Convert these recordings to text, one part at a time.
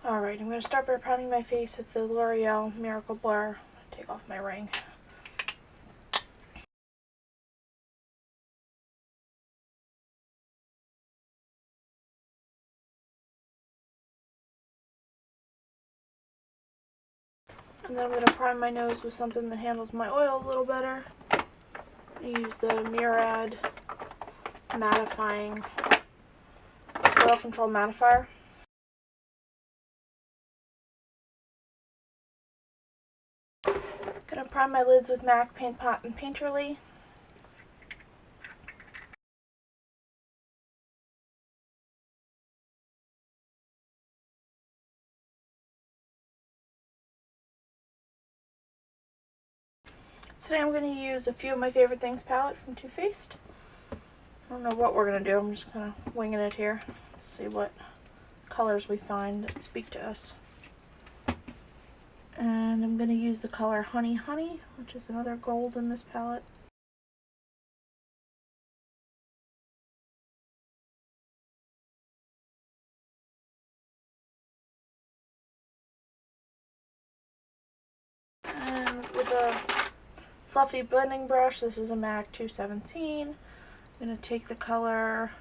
Alright, I'm going to start by priming my face with the L'Oreal Miracle Blur. Take off my ring. And then I'm going to prime my nose with something that handles my oil a little better. I use the Murad mattifying oil control mattifier. Gonna prime my lids with MAC Paint Pot and Painterly. Today I'm going to use a Few of My Favorite Things palette from Too Faced. I don't know what we're going to do, I'm just kind of winging it here. Let's see what colors we find that speak to us. And I'm going to use the color Honey Honey, which is another gold in this palette. And with a fluffy blending brush, this is a MAC 217. I'm going to take the color,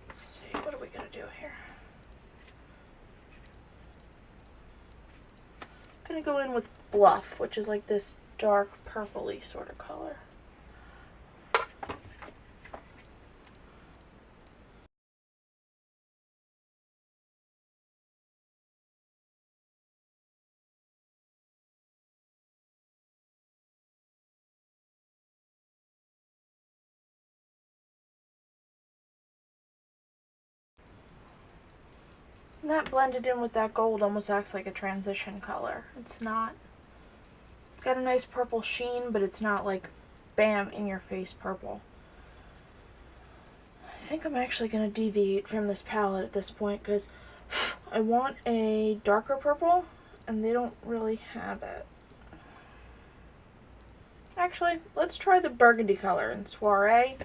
let's see, what are we going to do here? I'm going to go in with Bluff, which is like this dark purpley sort of color. And that blended in with that gold almost acts like a transition color. It's got a nice purple sheen, but it's not like bam in your face purple. I think I'm actually going to deviate from this palette at this point because I want a darker purple and they don't really have it. Actually, let's try the burgundy color in Soiree.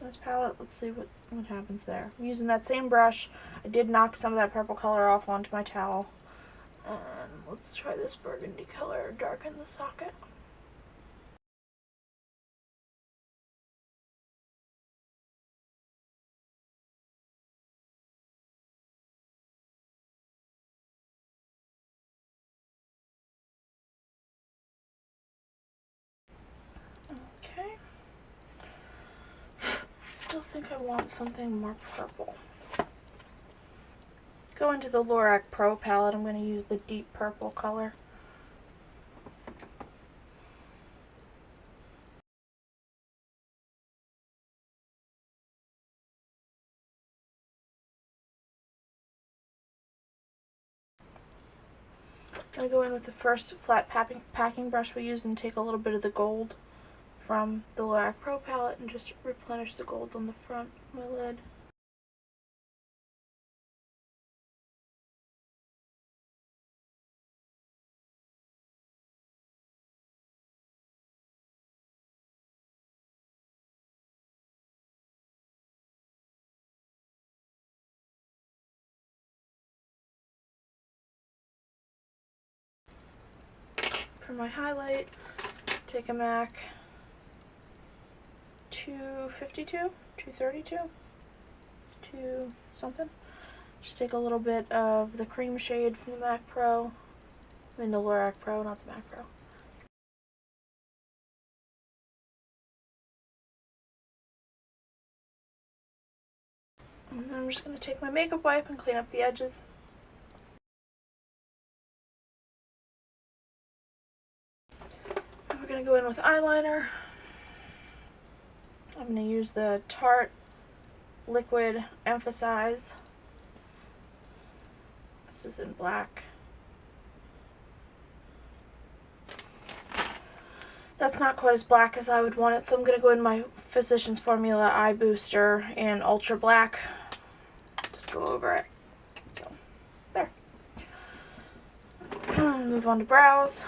This palette, let's see what happens there. I'm using that same brush. I did knock some of that purple color off onto my towel. And let's try this burgundy color, darken the socket. Okay. Still think I want something more purple. Go into the LORAC Pro palette. I'm going to use the deep purple color. I'm going to go in with the first flat packing brush we used and take a little bit of the gold from the LORAC Pro palette and just replenish the gold on the front of my lid. For my highlight, take a MAC 252, 232, 2 something. Just take a little bit of the cream shade from the MAC Pro. I mean the LORAC Pro, not the MAC Pro. And then I'm just going to take my makeup wipe and clean up the edges. And we're going to go in with eyeliner. I'm going to use the Tarte Liquid Emphasize. This is in black. That's not quite as black as I would want it, so I'm going to go in my Physicians Formula Eye Booster in Ultra Black. Just go over it. So, there. Move on to brows.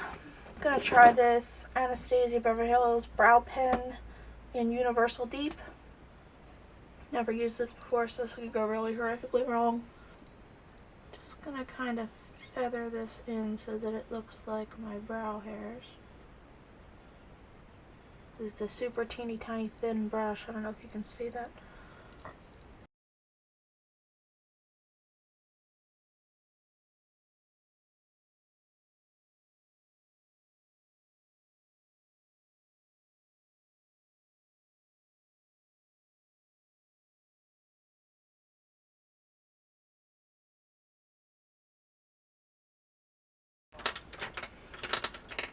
I'm going to try this Anastasia Beverly Hills Brow Pen in Universal Deep. Never used this before, so this could go really horrifically wrong. Just gonna kind of feather this in so that it looks like my brow hairs. This is a super teeny tiny thin brush. I don't know if you can see that.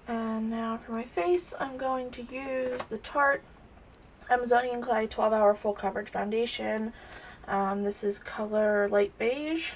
And now for my face, I'm going to use the Tarte Amazonian Clay 12-Hour Full Coverage Foundation. This is color light beige.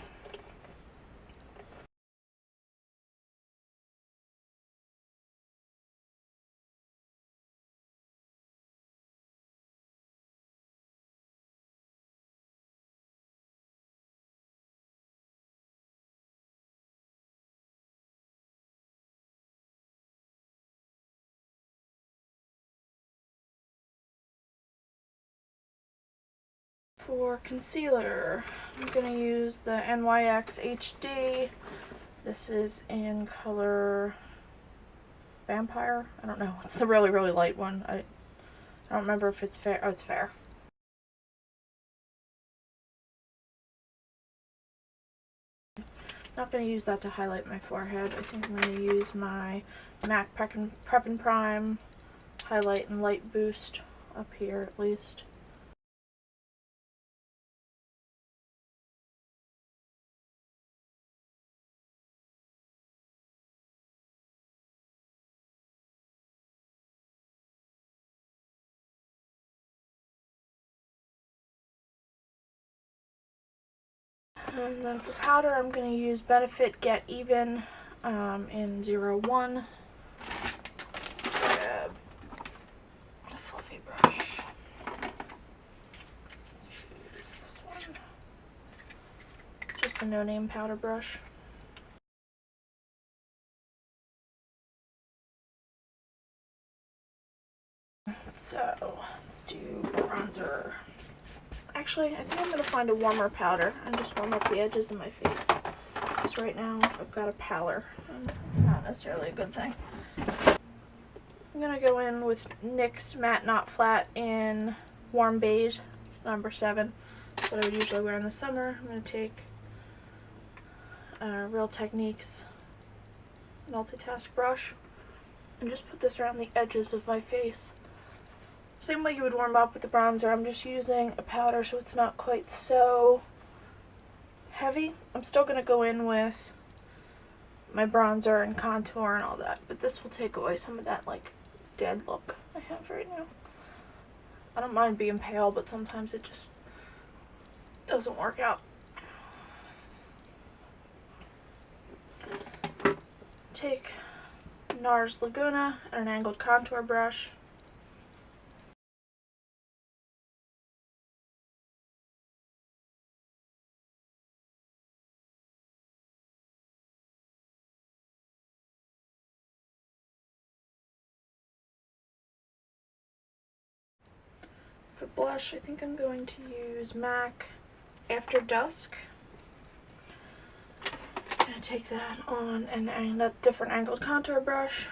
For concealer, I'm going to use the NYX HD. This is in color Vampire. I don't know. It's the really, really light one. I don't remember if it's fair. Oh, it's fair. Not going to use that to highlight my forehead. I think I'm going to use my MAC Prep and Prime Highlight and Light Boost up here at least. And then for powder, I'm going to use Benefit Get Even in 01. Grab a fluffy brush. Use this one. Just a no-name powder brush. So let's do bronzer. Actually, I think I'm going to find a warmer powder and just warm up the edges of my face. Because right now I've got a pallor and it's not necessarily a good thing. I'm going to go in with NYX Matte Not Flat in Warm Beige, number 7. That's what I would usually wear in the summer. I'm going to take Real Techniques multitask brush and just put this around the edges of my face. Same way you would warm up with the bronzer, I'm just using a powder so it's not quite so heavy. I'm still going to go in with my bronzer and contour and all that, but this will take away some of that like dead look I have right now. I don't mind being pale, but sometimes it just doesn't work out. Take NARS Laguna and an angled contour brush. For blush, I think I'm going to use MAC After Dusk. I'm going to take that on a different angled contour brush.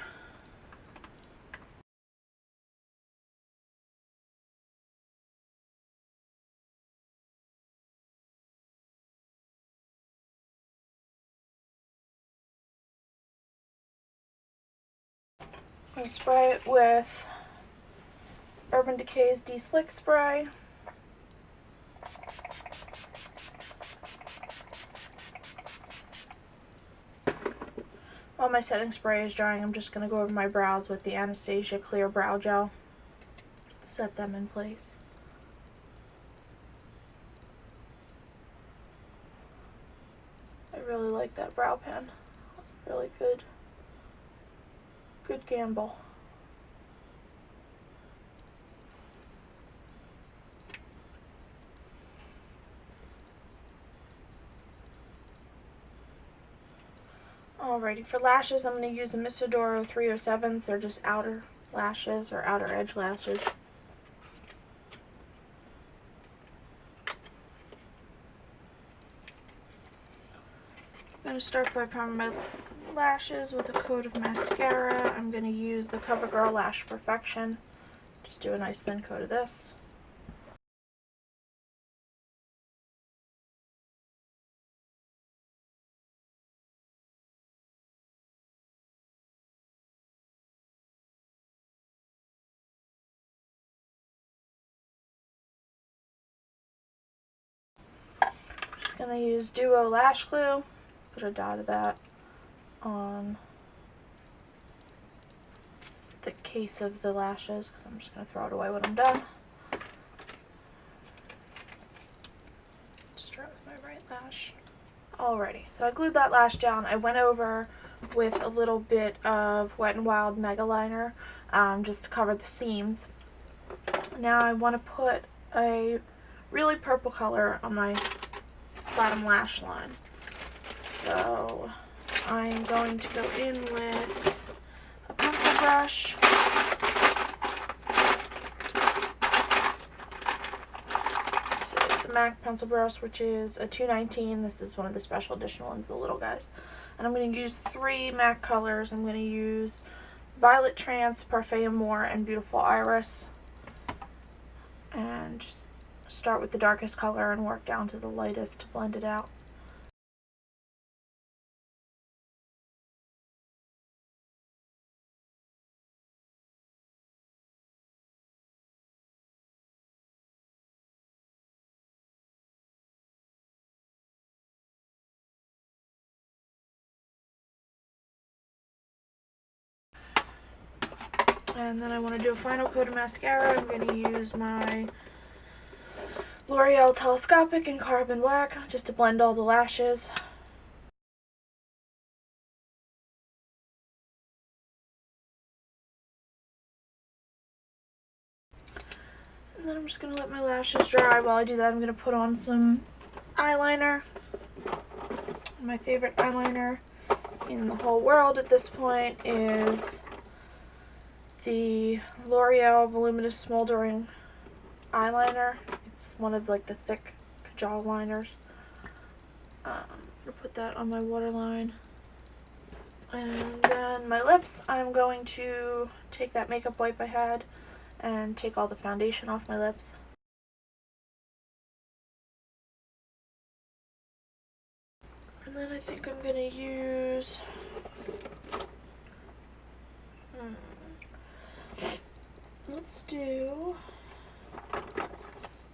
And spray it with Urban Decay's De-Slick Spray. While my setting spray is drying, I'm just going to go over my brows with the Anastasia Clear Brow Gel. Set them in place. I really like that brow pen. It's really good. Good gamble. Alrighty, for lashes, I'm going to use the Misadoro 307s. They're just outer lashes or outer edge lashes. I'm going to start by priming my lashes with a coat of mascara. I'm going to use the CoverGirl Lash Perfection. Just do a nice thin coat of this. Just going to use Duo Lash Glue. Put a dot of that on the case of the lashes because I'm just going to throw it away when I'm done. Start with my right lash. Alrighty, so I glued that lash down. I went over with a little bit of Wet n Wild Mega Liner just to cover the seams. Now I want to put a really purple color on my bottom lash line. So I'm going to go in with a pencil brush. So it's a MAC pencil brush, which is a 219. This is one of the special edition ones, the little guys. And I'm going to use 3 MAC colors. I'm going to use Violet Trance, Parfait Amour, and Beautiful Iris. And just start with the darkest color and work down to the lightest to blend it out. And then I want to do a final coat of mascara. I'm going to use my L'Oreal Telescopic in Carbon Black just to blend all the lashes. And then I'm just going to let my lashes dry. While I do that, I'm going to put on some eyeliner. My favorite eyeliner in the whole world at this point is the L'Oreal Voluminous Smoldering eyeliner. It's one of like the thick Kajal liners. I'm going to put that on my waterline. And then my lips, I'm going to take that makeup wipe I had and take all the foundation off my lips. And then I think I'm going to use let's do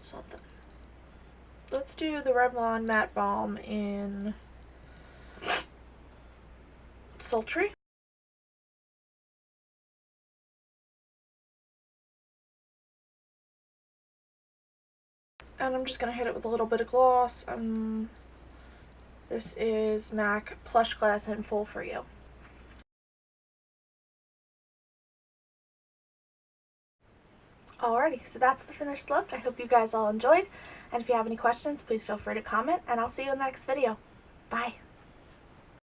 something. Let's do the Revlon Matte Balm in Sultry. And I'm just going to hit it with a little bit of gloss. This is MAC Plush Glass in Full For You. Alrighty, so that's the finished look. I hope you guys all enjoyed. And if you have any questions, please feel free to comment. And I'll see you in the next video. Bye.